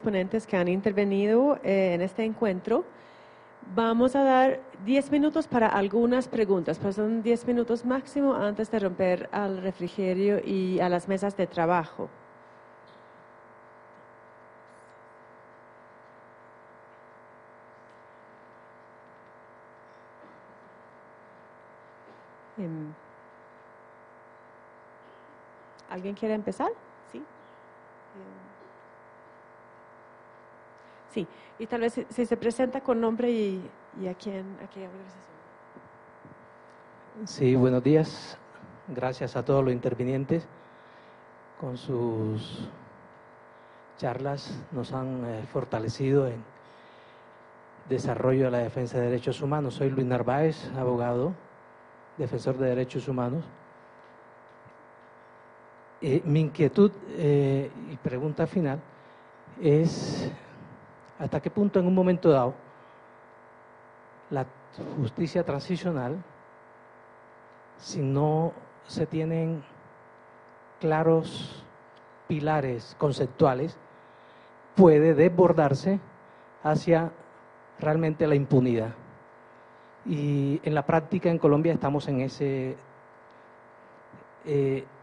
ponentes que han intervenido en este encuentro. Vamos a dar 10 minutos para algunas preguntas, pues son 10 minutos máximo antes de romper al refrigerio y a las mesas de trabajo. ¿Alguien quiere empezar? Sí. Sí, y tal vez si se presenta con nombre y a qué organización. Sí, buenos días. Gracias a todos los intervinientes. Con sus charlas nos han fortalecido en desarrollo de la defensa de derechos humanos. Soy Luis Narváez, abogado, defensor de derechos humanos. Mi inquietud y pregunta final es ¿hasta qué punto en un momento dado la justicia transicional, si no se tienen claros pilares conceptuales, puede desbordarse hacia realmente la impunidad? Y en la práctica en Colombia estamos en ese…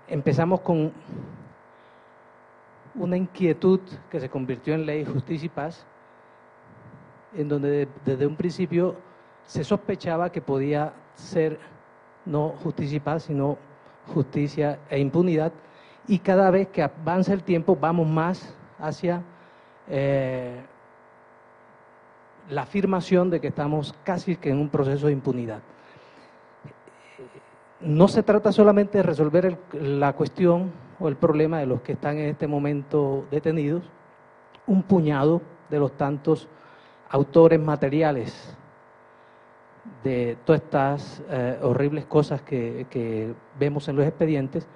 empezamos con una inquietud que se convirtió en ley Justicia y Paz, en donde desde un principio se sospechaba que podía ser no justicia y paz, sino justicia e impunidad, y cada vez que avanza el tiempo vamos más hacia la afirmación de que estamos casi que en un proceso de impunidad. No se trata solamente de resolver la cuestión o el problema de los que están en este momento detenidos, un puñado de los tantos autores materiales de todas estas horribles cosas que vemos en los expedientes,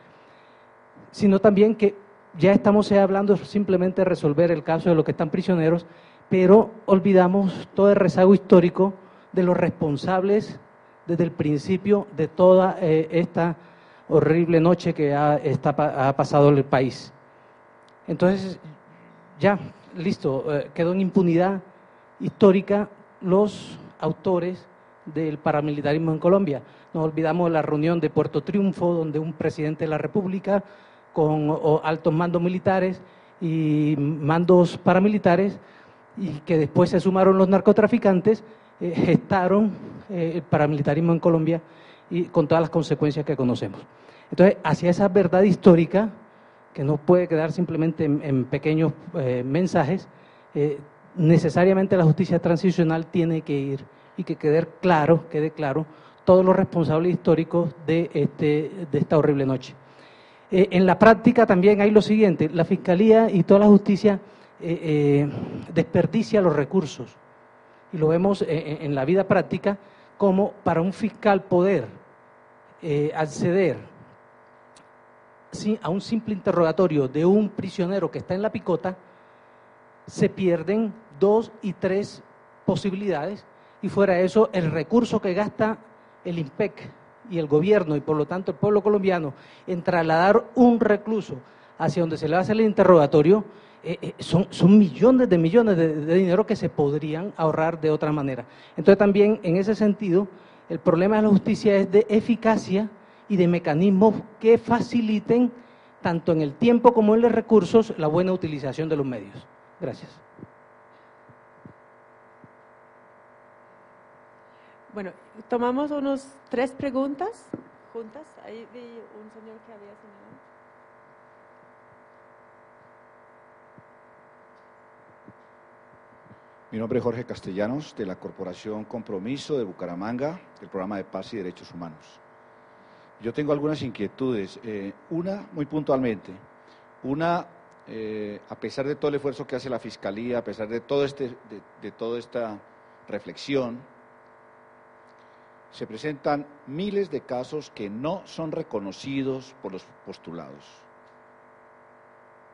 sino también que ya estamos hablando simplemente de resolver el caso de los que están prisioneros, pero olvidamos todo el rezago histórico de los responsables desde el principio de toda esta horrible noche que ha pasado en el país. Entonces, ya, listo, quedó en impunidad histórica los autores del paramilitarismo en Colombia. Nos olvidamos de la reunión de Puerto Triunfo, donde un presidente de la República con altos mandos militares y mandos paramilitares, y que después se sumaron los narcotraficantes, gestaron el paramilitarismo en Colombia y con todas las consecuencias que conocemos. Entonces, hacia esa verdad histórica, que no puede quedar simplemente en pequeños mensajes, necesariamente la justicia transicional tiene que ir y que quede claro todos los responsables históricos de esta horrible noche. En la práctica también hay lo siguiente: la Fiscalía y toda la justicia desperdicia los recursos, y lo vemos en la vida práctica, como para un fiscal poder acceder a un simple interrogatorio de un prisionero que está en la picota, se pierden 2 y 3 posibilidades, y fuera de eso el recurso que gasta el IMPEC y el gobierno, y por lo tanto el pueblo colombiano, en trasladar un recluso hacia donde se le va a hacer el interrogatorio, son millones de dinero que se podrían ahorrar de otra manera. Entonces también en ese sentido el problema de la justicia es de eficacia y de mecanismos que faciliten tanto en el tiempo como en los recursos la buena utilización de los medios. Gracias. Bueno, tomamos unos 3 preguntas juntas. Ahí vi un señor que había señalado. Mi nombre es Jorge Castellanos, de la Corporación Compromiso de Bucaramanga, del Programa de Paz y Derechos Humanos. Yo tengo algunas inquietudes, una muy puntualmente, a pesar de todo el esfuerzo que hace la Fiscalía, a pesar de toda esta reflexión, se presentan miles de casos que no son reconocidos por los postulados,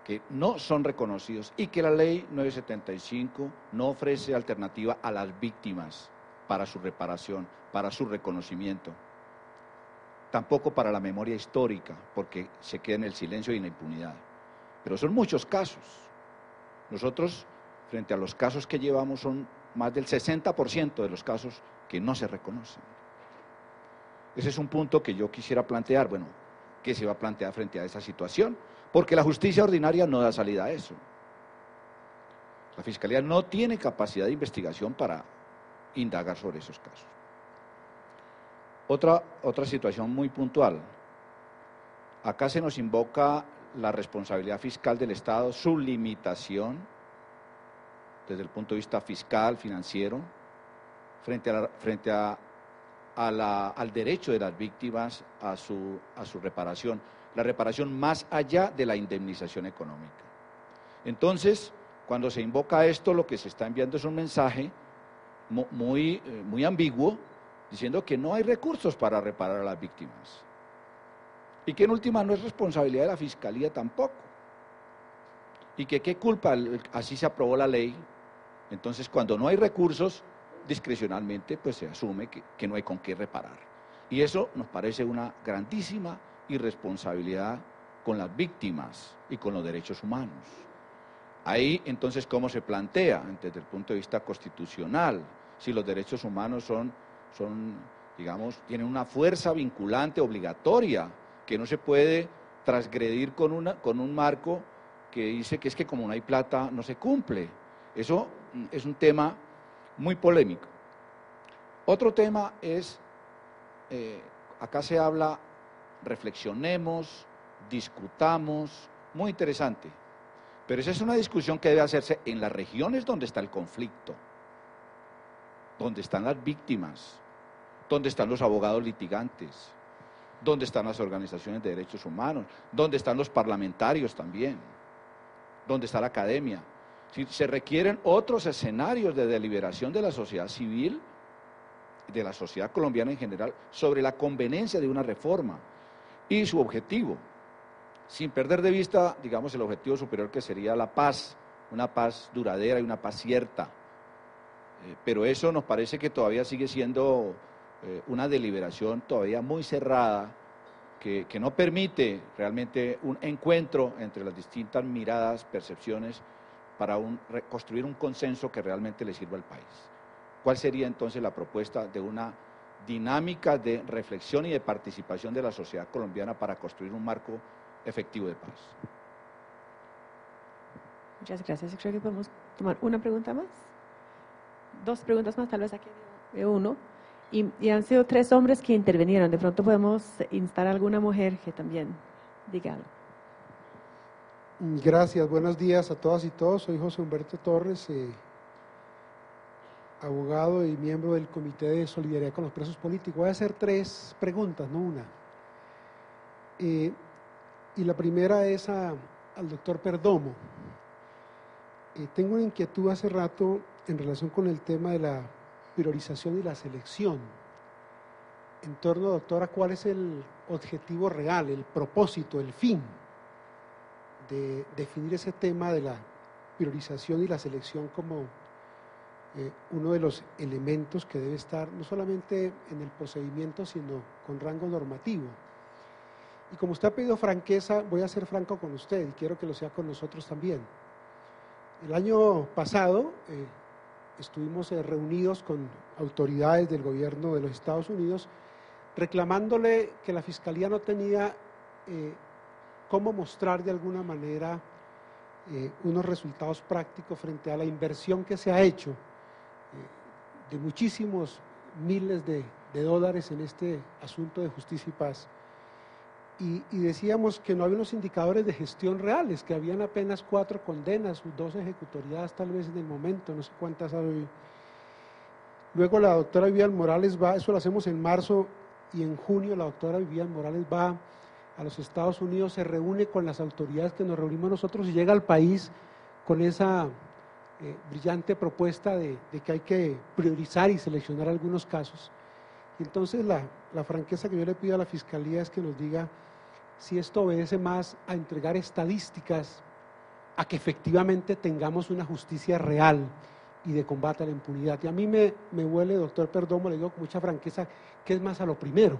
que no son reconocidos, y que la ley 975 no ofrece alternativa a las víctimas para su reparación, para su reconocimiento, tampoco para la memoria histórica, porque se queda en el silencio y en la impunidad. Pero son muchos casos. Nosotros frente a los casos que llevamos, son más del 60% de los casos que no se reconocen. Ese es un punto que yo quisiera plantear. Bueno, ¿qué se va a plantear frente a esa situación? Porque la justicia ordinaria no da salida a eso. La Fiscalía no tiene capacidad de investigación para indagar sobre esos casos. Otra situación muy puntual. Acá se nos invoca la responsabilidad fiscal del Estado, su limitación desde el punto de vista fiscal, financiero, frente al derecho de las víctimas a su reparación, la reparación más allá de la indemnización económica. Entonces, cuando se invoca esto, lo que se está enviando es un mensaje muy ambiguo, diciendo que no hay recursos para reparar a las víctimas. Y que en última no es responsabilidad de la Fiscalía tampoco. Y que qué culpa, así se aprobó la ley. Entonces, cuando no hay recursos, discrecionalmente, pues se asume que no hay con qué reparar. Y eso nos parece una grandísima irresponsabilidad con las víctimas y con los derechos humanos. Ahí, entonces, ¿cómo se plantea? Desde el punto de vista constitucional, si los derechos humanos digamos, tienen una fuerza vinculante, obligatoria, que no se puede transgredir con un marco que dice que es que como no hay plata, no se cumple. Eso es un tema muy polémico. Otro tema es, acá se habla, reflexionemos, discutamos, muy interesante, pero esa es una discusión que debe hacerse en las regiones donde está el conflicto, donde están las víctimas, donde están los abogados litigantes, donde están las organizaciones de derechos humanos, donde están los parlamentarios también, donde está la academia. Si se requieren otros escenarios de deliberación de la sociedad civil, de la sociedad colombiana en general, sobre la conveniencia de una reforma y su objetivo, sin perder de vista, digamos, el objetivo superior que sería la paz, una paz duradera y una paz cierta. Pero eso nos parece que todavía sigue siendo una deliberación todavía muy cerrada, que no permite realmente un encuentro entre las distintas miradas, percepciones, para construir un consenso que realmente le sirva al país. ¿Cuál sería entonces la propuesta de una dinámica de reflexión y de participación de la sociedad colombiana para construir un marco efectivo de paz? Muchas gracias. Creo que podemos tomar una pregunta más. Dos preguntas más, tal vez aquí veo uno. Y han sido 3 hombres que intervinieron. De pronto podemos instar a alguna mujer que también diga algo. Gracias, buenos días a todas y todos. Soy José Humberto Torres, abogado y miembro del Comité de Solidaridad con los Presos Políticos. Voy a hacer 3 preguntas, no una. Y la primera es al doctor Perdomo. Tengo una inquietud hace rato en relación con el tema de la priorización y la selección. En torno, doctora, ¿cuál es el objetivo real, el propósito, el fin de definir ese tema de la priorización y la selección como uno de los elementos que debe estar no solamente en el procedimiento, sino con rango normativo? Y como usted ha pedido franqueza, voy a ser franco con usted y quiero que lo sea con nosotros también. El año pasado estuvimos reunidos con autoridades del gobierno de los Estados Unidos reclamándole que la Fiscalía no tenía cómo mostrar de alguna manera unos resultados prácticos frente a la inversión que se ha hecho de muchísimos miles de dólares en este asunto de justicia y paz. Y decíamos que no había unos indicadores de gestión reales, que habían apenas 4 condenas, 2 ejecutoriadas tal vez en el momento, no sé cuántas hay. Luego la doctora Vivian Morales va, eso lo hacemos en marzo, y en junio la doctora Vivian Morales va a los Estados Unidos, se reúne con las autoridades que nos reunimos nosotros y llega al país con esa brillante propuesta de que hay que priorizar y seleccionar algunos casos. Y entonces la franqueza que yo le pido a la Fiscalía es que nos diga si esto obedece más a entregar estadísticas, a que efectivamente tengamos una justicia real y de combate a la impunidad. Y a mí me huele, doctor Perdomo, le digo con mucha franqueza, que es más a lo primero,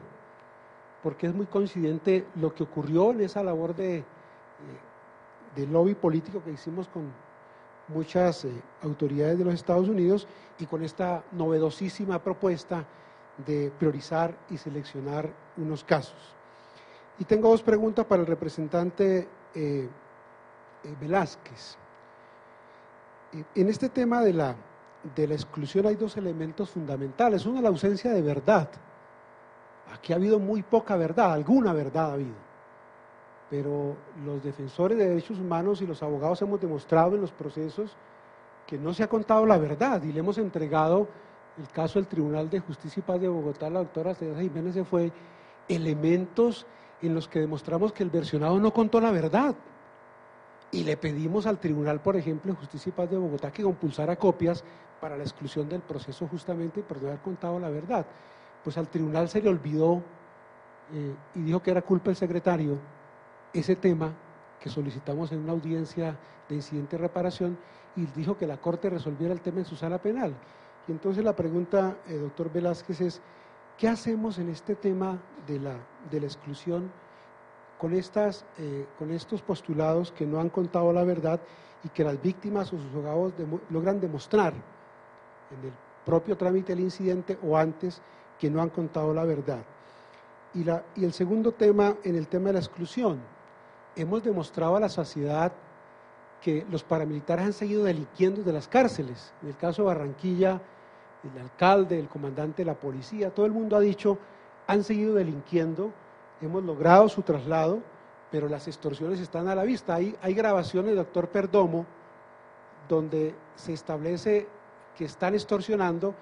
porque es muy coincidente lo que ocurrió en esa labor de lobby político que hicimos muchas autoridades de los Estados Unidos y con esta novedosísima propuesta de priorizar y seleccionar unos casos. Y tengo dos preguntas para el representante Velázquez. En este tema de la exclusión hay dos elementos fundamentales. Uno, la ausencia de verdad. Aquí ha habido muy poca verdad, alguna verdad ha habido. Pero los defensores de derechos humanos y los abogados hemos demostrado en los procesos que no se ha contado la verdad y le hemos entregado el caso del Tribunal de Justicia y Paz de Bogotá, la doctora Teresa Jiménez, se fue elementos en los que demostramos que el versionado no contó la verdad. Y le pedimos al Tribunal, por ejemplo, de Justicia y Paz de Bogotá, que compulsara copias para la exclusión del proceso justamente por no haber contado la verdad. Pues al Tribunal se le olvidó y dijo que era culpa del secretario ese tema que solicitamos en una audiencia de incidente de reparación y dijo que la Corte resolviera el tema en su sala penal. Y entonces la pregunta, doctor Velázquez, es ¿qué hacemos en este tema de la exclusión con estos postulados que no han contado la verdad y que las víctimas o sus abogados logran demostrar en el propio trámite del incidente o antes que no han contado la verdad? Y el segundo tema, en el tema de la exclusión, hemos demostrado a la sociedad que los paramilitares han seguido delinquiendo desde las cárceles. En el caso de Barranquilla, el alcalde, el comandante de la policía, todo el mundo ha dicho, han seguido delinquiendo, hemos logrado su traslado, pero las extorsiones están a la vista. Hay grabaciones, doctor Perdomo, donde se establece que están extorsionando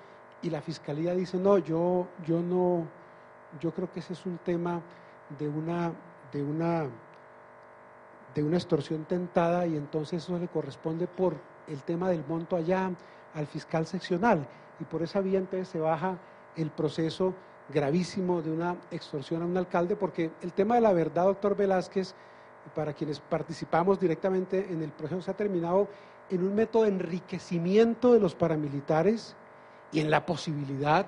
y la fiscalía dice, no, yo creo que ese es un tema de una extorsión tentada y entonces eso le corresponde por el tema del monto allá al fiscal seccional y por esa vía entonces se baja el proceso gravísimo de una extorsión a un alcalde, porque el tema de la verdad, doctor Velázquez, para quienes participamos directamente en el proceso, se ha terminado en un método de enriquecimiento de los paramilitares y en la posibilidad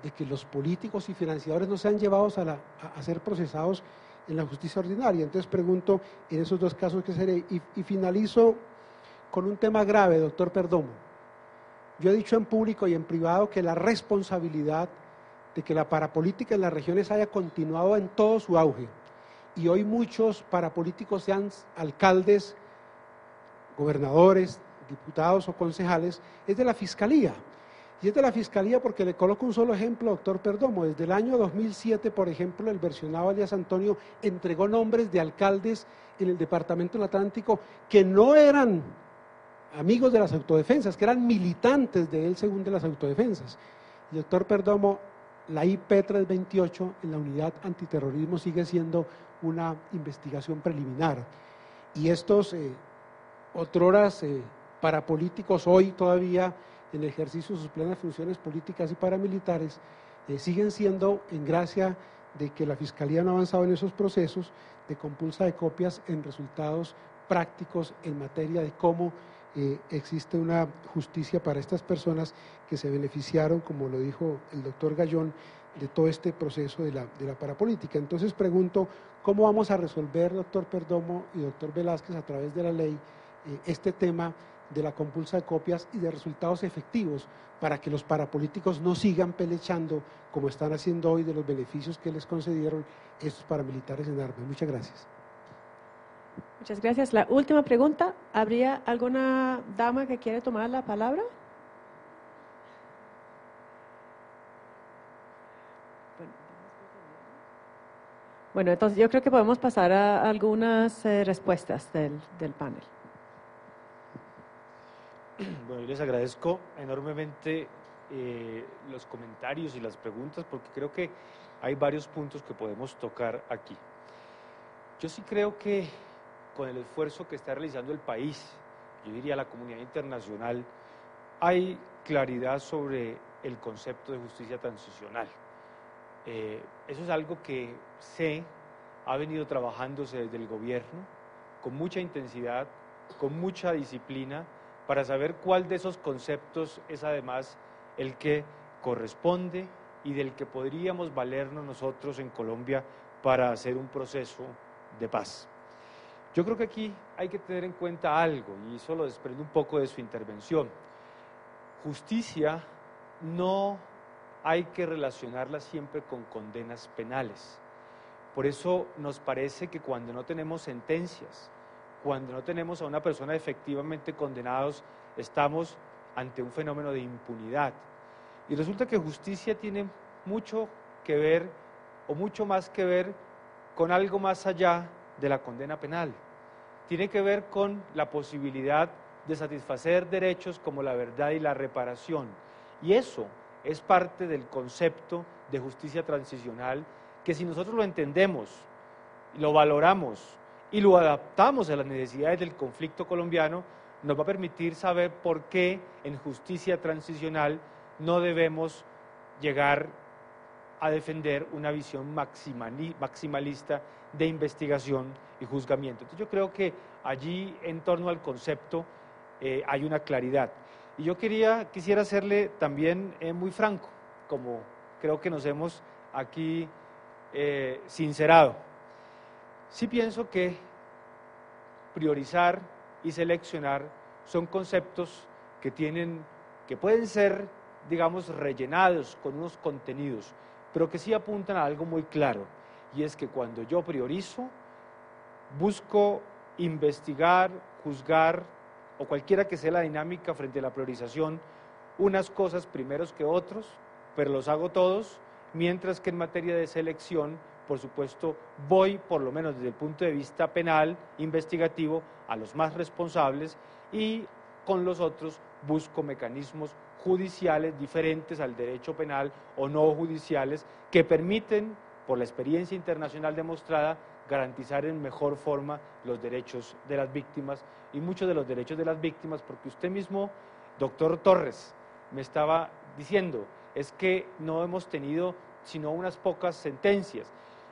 de que los políticos y financiadores no sean llevados a ser procesados en la justicia ordinaria. Entonces pregunto, en esos dos casos, ¿qué seré? Y finalizo con un tema grave, doctor Perdomo. Yo he dicho en público y en privado que la responsabilidad de que la parapolítica en las regiones haya continuado en todo su auge, y hoy muchos parapolíticos sean alcaldes, gobernadores, diputados o concejales, es de la Fiscalía. Y es de la Fiscalía porque le coloco un solo ejemplo, doctor Perdomo. Desde el año 2007, por ejemplo, el versionado alias Antonio entregó nombres de alcaldes en el Departamento del Atlántico que no eran amigos de las autodefensas, que eran militantes de él según de las autodefensas. Y doctor Perdomo, la IP 328 en la unidad antiterrorismo sigue siendo una investigación preliminar. Y estos otroras parapolíticos hoy todavía en el ejercicio de sus plenas funciones políticas y paramilitares siguen siendo, en gracia de que la Fiscalía no ha avanzado en esos procesos de compulsa de copias, en resultados prácticos en materia de cómo existe una justicia para estas personas que se beneficiaron, como lo dijo el doctor Gallón, de todo este proceso de la parapolítica. Entonces pregunto, ¿cómo vamos a resolver, doctor Perdomo y doctor Velázquez, a través de la ley, este tema de la compulsa de copias y de resultados efectivos para que los parapolíticos no sigan pelechando como están haciendo hoy de los beneficios que les concedieron estos paramilitares en armas? Muchas gracias. Muchas gracias. La última pregunta, ¿habría alguna dama que quiere tomar la palabra? Bueno, entonces yo creo que podemos pasar a algunas respuestas del panel. Bueno, yo les agradezco enormemente los comentarios y las preguntas porque creo que hay varios puntos que podemos tocar aquí. Yo sí creo que con el esfuerzo que está realizando el país, yo diría la comunidad internacional, hay claridad sobre el concepto de justicia transicional. Eso es algo que ha venido trabajándose desde el gobierno con mucha intensidad, con mucha disciplina, para saber cuál de esos conceptos es además el que corresponde y del que podríamos valernos nosotros en Colombia para hacer un proceso de paz. Yo creo que aquí hay que tener en cuenta algo, y eso lo desprende un poco de su intervención. Justicia no hay que relacionarla siempre con condenas penales. Por eso nos parece que cuando no tenemos sentencias, cuando no tenemos a una persona efectivamente condenados, estamos ante un fenómeno de impunidad. Y resulta que justicia tiene mucho que ver, o mucho más que ver, con algo más allá de la condena penal. Tiene que ver con la posibilidad de satisfacer derechos como la verdad y la reparación. Y eso es parte del concepto de justicia transicional, que si nosotros lo entendemos, lo valoramos y lo adaptamos a las necesidades del conflicto colombiano, nos va a permitir saber por qué en justicia transicional no debemos llegar a defender una visión maximalista de investigación y juzgamiento. Entonces yo creo que allí en torno al concepto hay una claridad. Y yo quisiera serle también muy franco, como creo que nos hemos aquí sincerado. Sí pienso que priorizar y seleccionar son conceptos que pueden ser, digamos, rellenados con unos contenidos, pero que sí apuntan a algo muy claro, y es que cuando yo priorizo, busco investigar, juzgar, o cualquiera que sea la dinámica frente a la priorización, unas cosas primeros que otros, pero los hago todos, mientras que en materia de selección, por supuesto, voy, por lo menos desde el punto de vista penal, investigativo, a los más responsables, y con los otros busco mecanismos judiciales diferentes al derecho penal o no judiciales que permiten, por la experiencia internacional demostrada, garantizar en mejor forma los derechos de las víctimas, y muchos de los derechos de las víctimas, porque usted mismo, doctor Torres, me estaba diciendo, es que no hemos tenido sino unas pocas sentencias,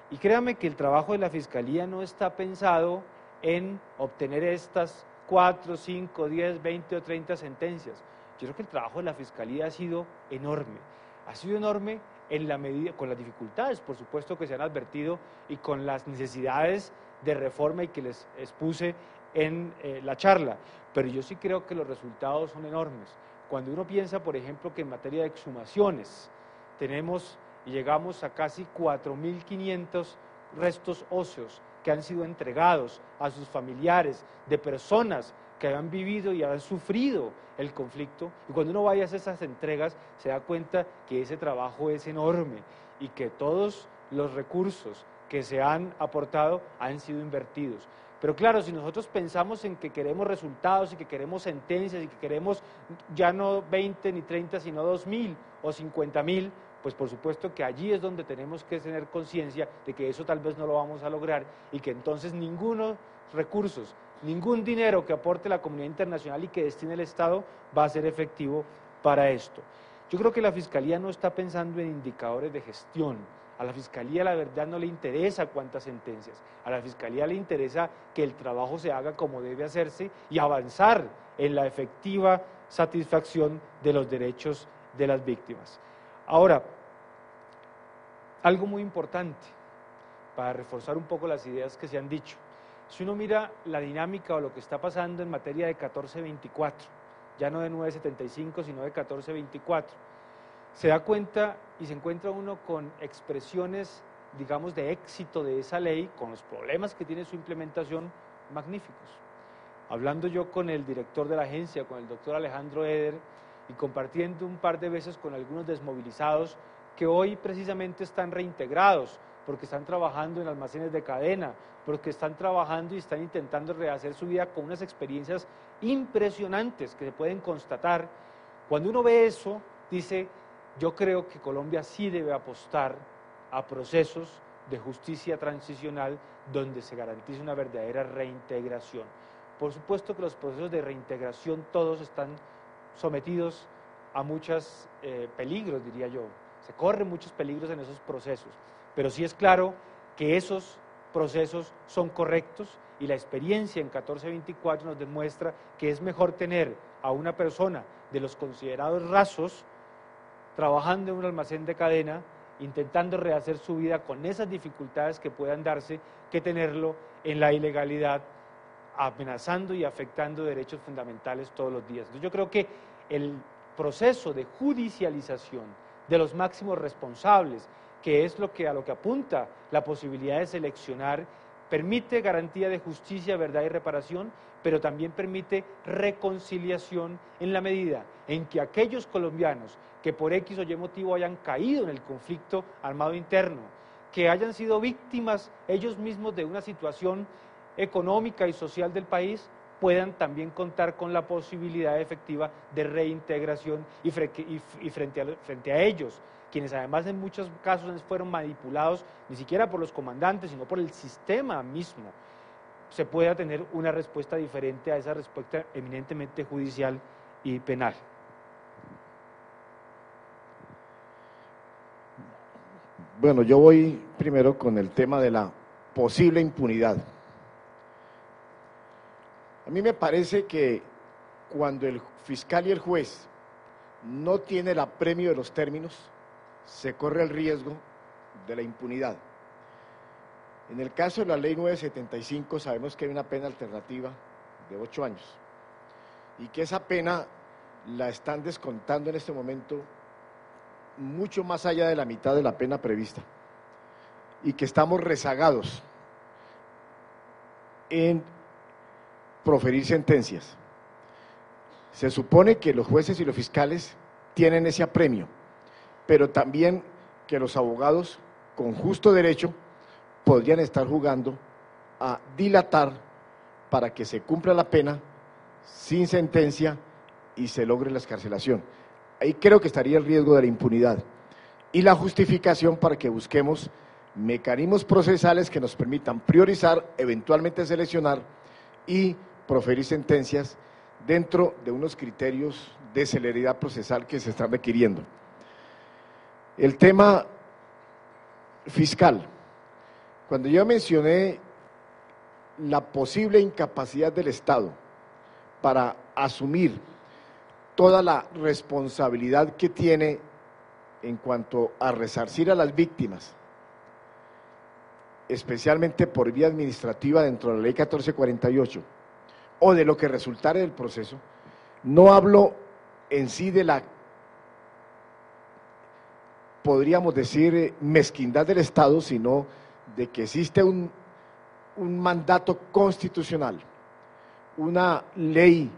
y créame que el trabajo de la Fiscalía no está pensado en obtener estas 4, 5, 10, 20 o 30 sentencias. Yo creo que el trabajo de la Fiscalía ha sido enorme en la medida, con las dificultades, por supuesto, que se han advertido y con las necesidades de reforma y que les expuse en la charla, pero yo sí creo que los resultados son enormes. Cuando uno piensa, por ejemplo, que en materia de exhumaciones tenemos y llegamos a casi 4.500 restos óseos que han sido entregados a sus familiares de personas que han vivido y han sufrido el conflicto, y cuando uno vaya a hacer esas entregas se da cuenta que ese trabajo es enorme y que todos los recursos que se han aportado han sido invertidos. Pero claro, si nosotros pensamos en que queremos resultados y que queremos sentencias y que queremos ya no 20 ni 30, sino 2.000 o 50.000, pues por supuesto que allí es donde tenemos que tener conciencia de que eso tal vez no lo vamos a lograr y que entonces ninguno recursos, ningún dinero que aporte la comunidad internacional y que destine el Estado va a ser efectivo para esto. Yo creo que la Fiscalía no está pensando en indicadores de gestión. A la Fiscalía la verdad no le interesa cuántas sentencias, a la Fiscalía le interesa que el trabajo se haga como debe hacerse y avanzar en la efectiva satisfacción de los derechos de las víctimas. Ahora, algo muy importante para reforzar un poco las ideas que se han dicho. Si uno mira la dinámica o lo que está pasando en materia de 1424, ya no de 975, sino de 1424, se da cuenta y se encuentra uno con expresiones, digamos, de éxito de esa ley, con los problemas que tiene su implementación, magníficos. Hablando yo con el director de la agencia, con el doctor Alejandro Eder, y compartiendo un par de veces con algunos desmovilizados que hoy precisamente están reintegrados, porque están trabajando en almacenes de cadena, porque están trabajando y están intentando rehacer su vida con unas experiencias impresionantes que se pueden constatar. Cuando uno ve eso, dice, yo creo que Colombia sí debe apostar a procesos de justicia transicional donde se garantice una verdadera reintegración. Por supuesto que los procesos de reintegración todos están sometidos a muchos peligros, diría yo. Se corren muchos peligros en esos procesos, pero sí es claro que esos procesos son correctos y la experiencia en 1424 nos demuestra que es mejor tener a una persona de los considerados rasos trabajando en un almacén de cadena, intentando rehacer su vida con esas dificultades que puedan darse, que tenerlo en la ilegalidad amenazando y afectando derechos fundamentales todos los días. Entonces yo creo que el proceso de judicialización de los máximos responsables, que es a lo que apunta la posibilidad de seleccionar, permite garantía de justicia, verdad y reparación, pero también permite reconciliación en la medida en que aquellos colombianos que por X o Y motivo hayan caído en el conflicto armado interno, que hayan sido víctimas ellos mismos de una situación económica y social del país, puedan también contar con la posibilidad efectiva de reintegración y frente a ellos, quienes además en muchos casos fueron manipulados ni siquiera por los comandantes, sino por el sistema mismo, se pueda tener una respuesta diferente a esa respuesta eminentemente judicial y penal. Bueno, yo voy primero con el tema de la posible impunidad. A mí me parece que cuando el fiscal y el juez no tienen el apremio de los términos, se corre el riesgo de la impunidad. En el caso de la ley 975 sabemos que hay una pena alternativa de 8 años y que esa pena la están descontando en este momento mucho más allá de la mitad de la pena prevista y que estamos rezagados en proferir sentencias. Se supone que los jueces y los fiscales tienen ese apremio, pero también que los abogados con justo derecho podrían estar jugando a dilatar para que se cumpla la pena sin sentencia y se logre la excarcelación. Ahí creo que estaría el riesgo de la impunidad y la justificación para que busquemos mecanismos procesales que nos permitan priorizar, eventualmente seleccionar y proferir sentencias dentro de unos criterios de celeridad procesal que se están requiriendo. El tema fiscal. Cuando yo mencioné la posible incapacidad del Estado para asumir toda la responsabilidad que tiene en cuanto a resarcir a las víctimas, especialmente por vía administrativa dentro de la ley 1448, o de lo que resultare del proceso, no hablo en sí de la, podríamos decir, mezquindad del Estado, sino de que existe un mandato constitucional, una ley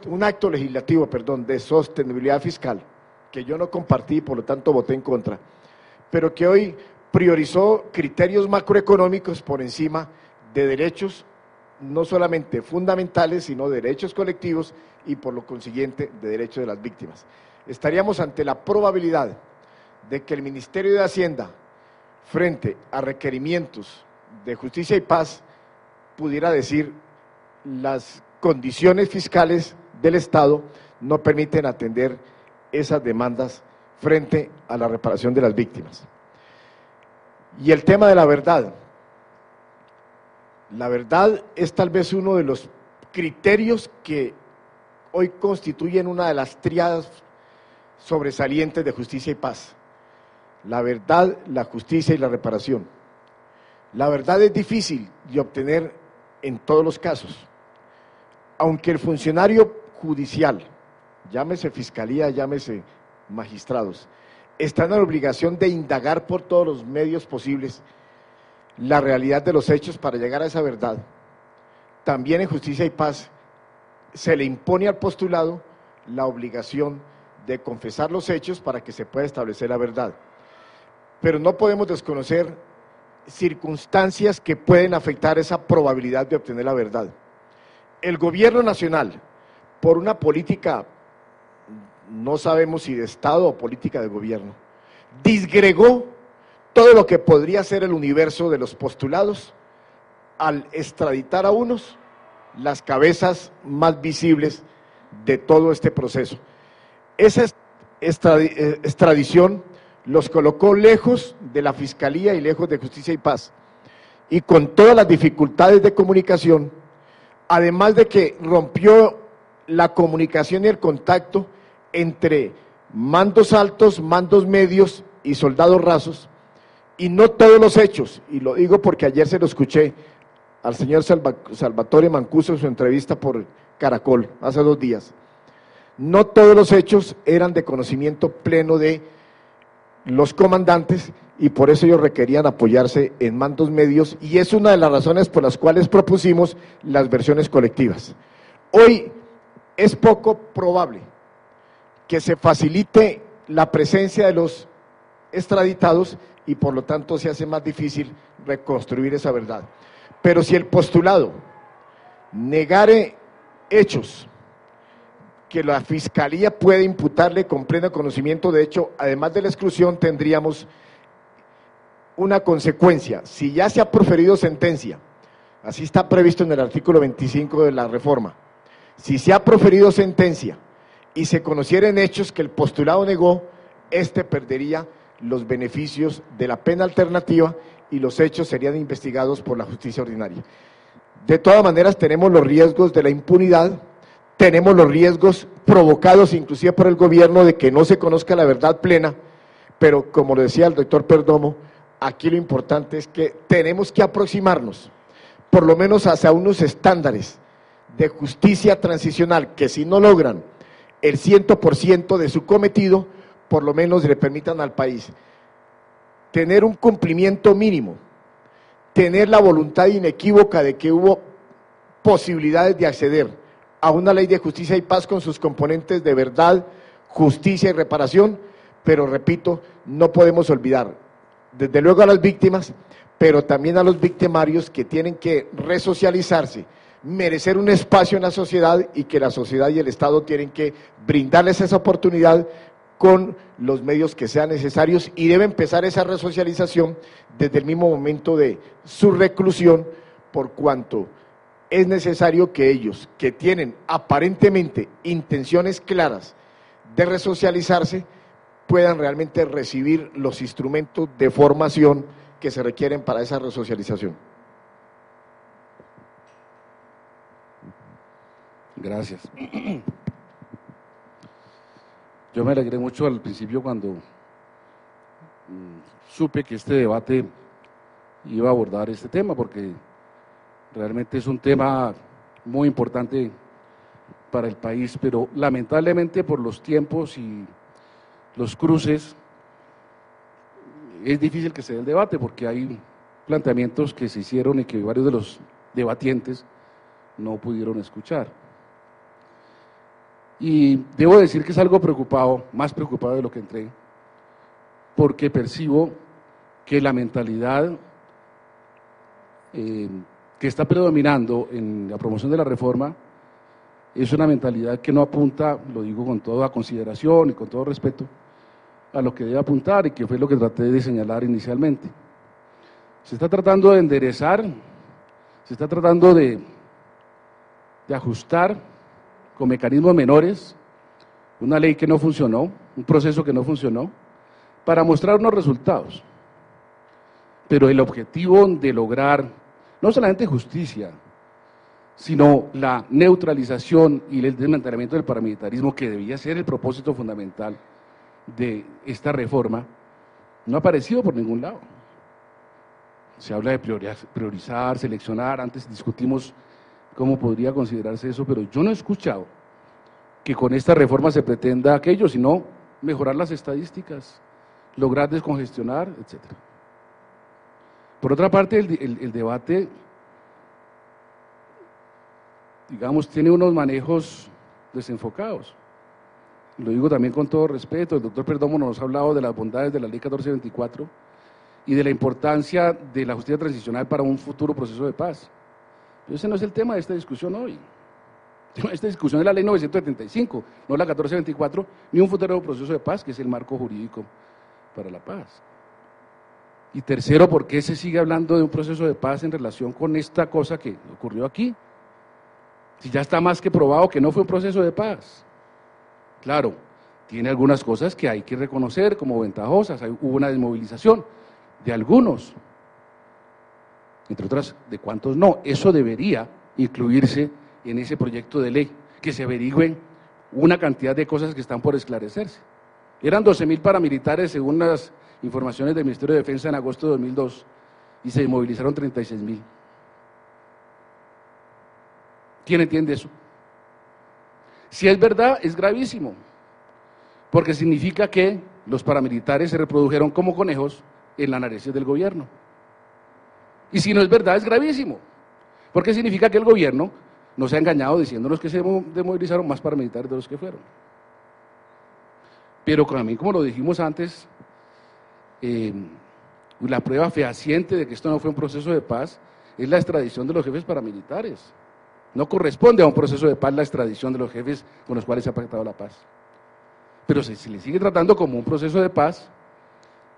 un acto legislativo, de sostenibilidad fiscal, que yo no compartí y por lo tanto voté en contra, pero que hoy priorizó criterios macroeconómicos por encima de derechos no solamente fundamentales, sino derechos colectivos y por lo consiguiente de derechos de las víctimas. Estaríamos ante la probabilidad de que el Ministerio de Hacienda, frente a requerimientos de justicia y paz, pudiera decir las condiciones fiscales del Estado no permiten atender esas demandas frente a la reparación de las víctimas. Y el tema de la verdad. La verdad es tal vez uno de los criterios que hoy constituyen una de las tríadas sobresalientes de justicia y paz. La verdad, la justicia y la reparación. La verdad es difícil de obtener en todos los casos. Aunque el funcionario judicial, llámese fiscalía, llámese magistrados, está en la obligación de indagar por todos los medios posibles la realidad de los hechos para llegar a esa verdad, también en justicia y paz se le impone al postulado la obligación de confesar los hechos para que se pueda establecer la verdad. Pero no podemos desconocer circunstancias que pueden afectar esa probabilidad de obtener la verdad. El gobierno nacional, por una política, no sabemos si de Estado o política de gobierno, disgregó todo lo que podría ser el universo de los postulados al extraditar a unos las cabezas más visibles de todo este proceso. Esa extradición los colocó lejos de la Fiscalía y lejos de Justicia y Paz, y con todas las dificultades de comunicación, además de que rompió la comunicación y el contacto entre mandos altos, mandos medios y soldados rasos, y no todos los hechos, y lo digo porque ayer se lo escuché al señor Salvatore Mancuso en su entrevista por Caracol hace 2 días. No todos los hechos eran de conocimiento pleno de los comandantes y por eso ellos requerían apoyarse en mandos medios, y es una de las razones por las cuales propusimos las versiones colectivas. Hoy es poco probable que se facilite la presencia de los extraditados y por lo tanto se hace más difícil reconstruir esa verdad. Pero si el postulado negare hechos que la Fiscalía puede imputarle con pleno conocimiento, de hecho, además de la exclusión, tendríamos una consecuencia. Si ya se ha proferido sentencia, así está previsto en el artículo 25 de la reforma, si se ha proferido sentencia y se conocieren hechos que el postulado negó, éste perdería los beneficios de la pena alternativa y los hechos serían investigados por la justicia ordinaria. De todas maneras, tenemos los riesgos de la impunidad, tenemos los riesgos provocados inclusive por el gobierno de que no se conozca la verdad plena, pero como lo decía el doctor Perdomo, aquí lo importante es que tenemos que aproximarnos por lo menos hacia unos estándares de justicia transicional que si no logran el 100% de su cometido, por lo menos le permitan al país tener un cumplimiento mínimo, tener la voluntad inequívoca de que hubo posibilidades de acceder a una ley de justicia y paz con sus componentes de verdad, justicia y reparación, pero repito, no podemos olvidar, desde luego a las víctimas, pero también a los victimarios que tienen que resocializarse, merecer un espacio en la sociedad y que la sociedad y el Estado tienen que brindarles esa oportunidad con los medios que sean necesarios y debe empezar esa resocialización desde el mismo momento de su reclusión, por cuanto es necesario que ellos, que tienen aparentemente intenciones claras de resocializarse, puedan realmente recibir los instrumentos de formación que se requieren para esa resocialización. Gracias. Yo me alegré mucho al principio cuando supe que este debate iba a abordar este tema, porque realmente es un tema muy importante para el país, pero lamentablemente por los tiempos y los cruces es difícil que se dé el debate, porque hay planteamientos que se hicieron y que varios de los debatientes no pudieron escuchar. Y debo decir que es algo preocupado, más preocupado de lo que entré, porque percibo que la mentalidad que está predominando en la promoción de la reforma es una mentalidad que no apunta, lo digo con toda consideración y con todo respeto, a lo que debe apuntar y que fue lo que traté de señalar inicialmente. Se está tratando de enderezar, se está tratando de ajustar con mecanismos menores una ley que no funcionó, un proceso que no funcionó, para mostrar unos resultados. Pero el objetivo de lograr no solamente justicia, sino la neutralización y el desmantelamiento del paramilitarismo, que debía ser el propósito fundamental de esta reforma, no ha aparecido por ningún lado. Se habla de priorizar, seleccionar, antes discutimos cómo podría considerarse eso, pero yo no he escuchado que con esta reforma se pretenda aquello, sino mejorar las estadísticas, lograr descongestionar, etc. Por otra parte, el debate, digamos, tiene unos manejos desenfocados. Lo digo también con todo respeto, el doctor Perdomo nos ha hablado de las bondades de la ley 1424 y de la importancia de la justicia transicional para un futuro proceso de paz. Pero ese no es el tema de esta discusión hoy. Esta discusión es la ley 975, no la 1424, ni un futuro proceso de paz, que es el marco jurídico para la paz. Y tercero, ¿por qué se sigue hablando de un proceso de paz en relación con esta cosa que ocurrió aquí? Si ya está más que probado que no fue un proceso de paz. Claro, tiene algunas cosas que hay que reconocer como ventajosas, hubo una desmovilización de algunos, entre otras, de cuántos no. Eso debería incluirse en ese proyecto de ley, que se averigüen una cantidad de cosas que están por esclarecerse. Eran 12.000 paramilitares según las informaciones del Ministerio de Defensa en agosto de 2002 y se movilizaron 36.000. ¿Quién entiende eso? Si es verdad, es gravísimo, porque significa que los paramilitares se reprodujeron como conejos en las narices del gobierno. Y si no es verdad, es gravísimo, porque significa que el gobierno nos ha engañado diciéndonos que se desmovilizaron más paramilitares de los que fueron. Pero también, como lo dijimos antes, la prueba fehaciente de que esto no fue un proceso de paz es la extradición de los jefes paramilitares. No corresponde a un proceso de paz la extradición de los jefes con los cuales se ha pactado la paz. Pero se le sigue tratando como un proceso de paz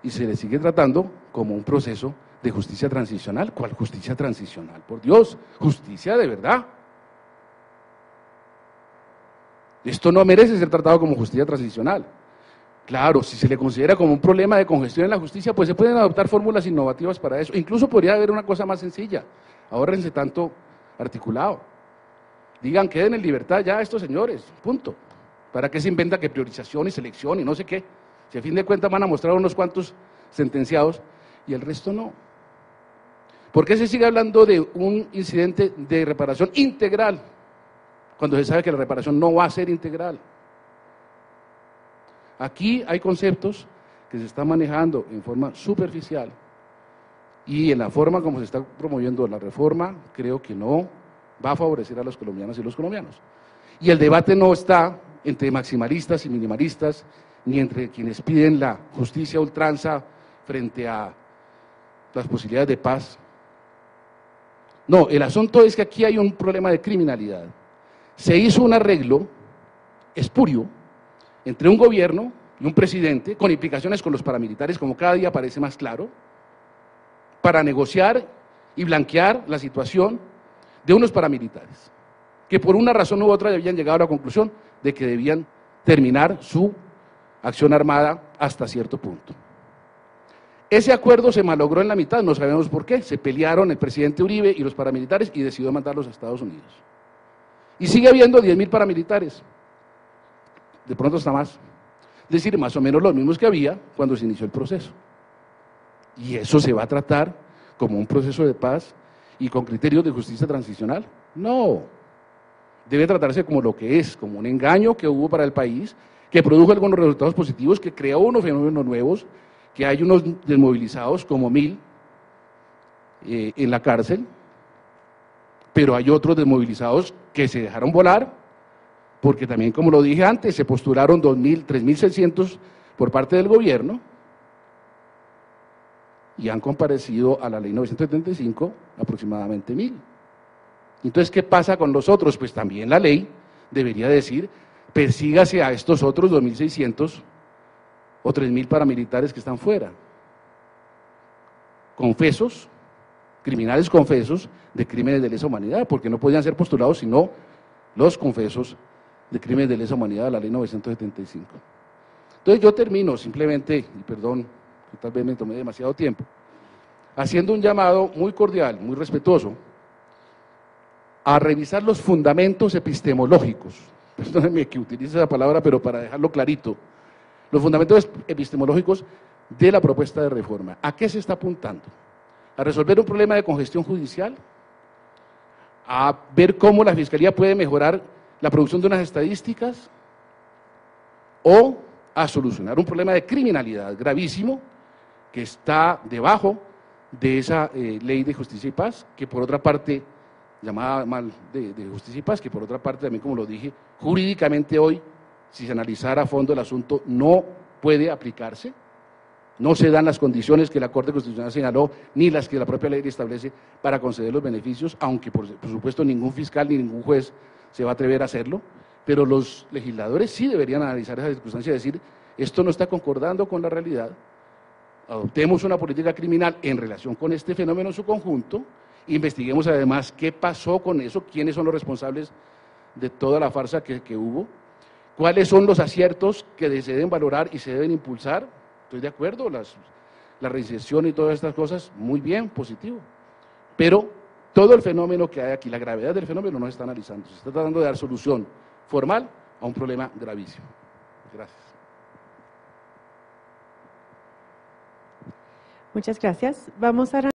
y se le sigue tratando como un proceso de justicia transicional. ¿Cuál justicia transicional? Por Dios, justicia de verdad. Esto no merece ser tratado como justicia transicional. Claro, si se le considera como un problema de congestión en la justicia, pues se pueden adoptar fórmulas innovativas para eso. Incluso podría haber una cosa más sencilla. Ahórrense tanto articulado. Digan, queden en libertad ya estos señores, punto. ¿Para qué se inventa que priorización y selección y no sé qué? Si a fin de cuentas van a mostrar unos cuantos sentenciados y el resto no. ¿Por qué se sigue hablando de un incidente de reparación integral cuando se sabe que la reparación no va a ser integral? Aquí hay conceptos que se están manejando en forma superficial y en la forma como se está promoviendo la reforma, creo que no va a favorecer a los colombianos y los colombianos. Y el debate no está entre maximalistas y minimalistas, ni entre quienes piden la justicia a ultranza frente a las posibilidades de paz. No, el asunto es que aquí hay un problema de criminalidad. Se hizo un arreglo espurio entre un gobierno y un presidente, con implicaciones con los paramilitares, como cada día parece más claro, para negociar y blanquear la situación de unos paramilitares, que por una razón u otra habían llegado a la conclusión de que debían terminar su acción armada hasta cierto punto. Ese acuerdo se malogró en la mitad, no sabemos por qué, se pelearon el presidente Uribe y los paramilitares y decidió mandarlos a Estados Unidos. Y sigue habiendo 10.000 paramilitares, de pronto está más, es decir, más o menos los mismos que había cuando se inició el proceso. ¿Y eso se va a tratar como un proceso de paz y con criterios de justicia transicional? No, debe tratarse como lo que es, como un engaño que hubo para el país, que produjo algunos resultados positivos, que creó unos fenómenos nuevos, que hay unos desmovilizados como 1.000 en la cárcel, pero hay otros desmovilizados que se dejaron volar, porque también, como lo dije antes, se postularon 2.000, 3.600 por parte del gobierno y han comparecido a la ley 975 aproximadamente 1.000. Entonces, ¿qué pasa con los otros? Pues también la ley debería decir, persígase a estos otros 2.600 o 3.000 paramilitares que están fuera, confesos, criminales confesos de crímenes de lesa humanidad, porque no podían ser postulados sino los confesos de crímenes de lesa humanidad de la ley 975. Entonces yo termino simplemente, y perdón, que tal vez me tomé demasiado tiempo, haciendo un llamado muy cordial, muy respetuoso, a revisar los fundamentos epistemológicos, perdónenme que utilice esa palabra, pero para dejarlo clarito, los fundamentos epistemológicos de la propuesta de reforma. ¿A qué se está apuntando? ¿A resolver un problema de congestión judicial? ¿A ver cómo la Fiscalía puede mejorar la producción de unas estadísticas? ¿O a solucionar un problema de criminalidad gravísimo que está debajo de esa ley de justicia y paz, que por otra parte, llamada mal de justicia y paz, que por otra parte también, como lo dije, jurídicamente hoy, si se analizara a fondo el asunto, no puede aplicarse? No se dan las condiciones que la Corte Constitucional señaló, ni las que la propia ley establece para conceder los beneficios, aunque por supuesto ningún fiscal ni ningún juez se va a atrever a hacerlo, pero los legisladores sí deberían analizar esa circunstancia y decir, esto no está concordando con la realidad, adoptemos una política criminal en relación con este fenómeno en su conjunto, investiguemos además qué pasó con eso, quiénes son los responsables de toda la farsa que hubo, cuáles son los aciertos que se deben valorar y se deben impulsar. Estoy de acuerdo, la reinserción y todas estas cosas, muy bien, positivo. Pero todo el fenómeno que hay aquí, la gravedad del fenómeno no se está analizando. Se está tratando de dar solución formal a un problema gravísimo. Gracias. Muchas gracias. Vamos a